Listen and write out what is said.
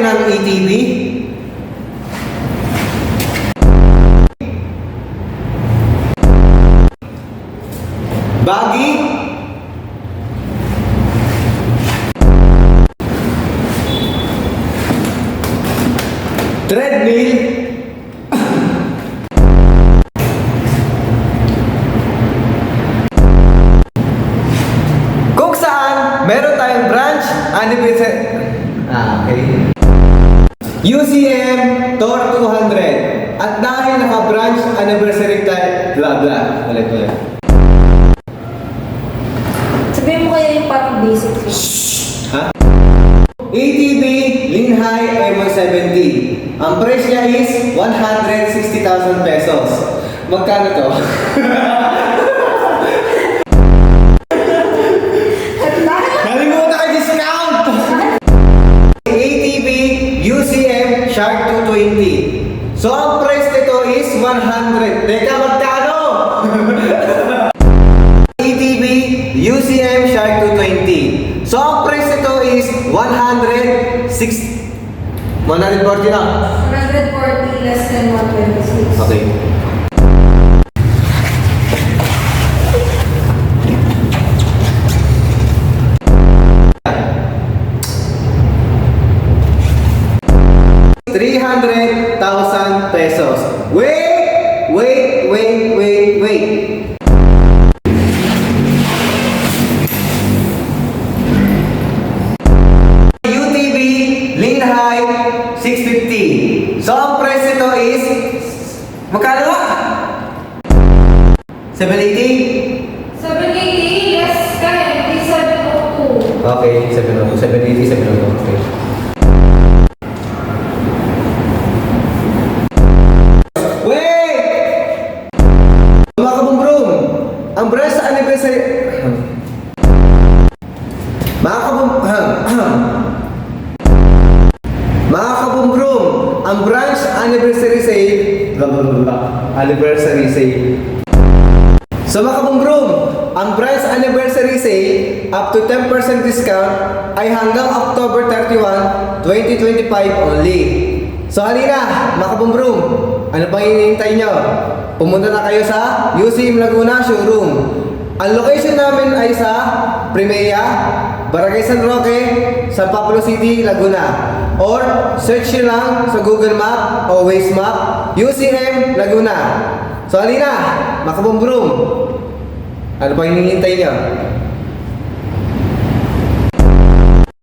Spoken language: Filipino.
ng ATV? Baggy? Treadmill? Kung saan meron tayong branch anniversary. Okay. UCM Tor 200. At dahil naka-branch anniversary tayo, blah blah. Ulit. Sabihin mo kaya yung parang basic. Ha? ATV Linhai M170. Ang price niya is 160,000 pesos. Magkano to? Nalimutan ka discount! ATV UCM Shark 220. So ang price nito is 100. Teka, magkano? ATV UCM Shark 220. So ang price nito is 140 lang. 140 less than 126. Okay. $300,000 pesos. Wait. UTV Linhai 650. So ang price nito is magkano ba? 780? 780, yes, kaya. 702. Okay, 780, 780. Okay. Wait! Mga kabumbrum, ang branch sa anniversary... Mga kabumbrum, ang branch anniversary sale... Anniversary sale. So mga kabumbrum, ang branch anniversary sale up to 10% discount ay hanggang October 31, 2025 only. So halina, mga kabumbrum, ano pang hinihintay nyo? Pumunta na kayo sa UCM Laguna Showroom. Ang location namin ay sa Primea, Barangay San Roque, San Pablo City, Laguna. Or search nyo lang sa Google Map o Waze Map, UCM Laguna. So halina, mga kabumbrum, ano pang hinihintay nyo?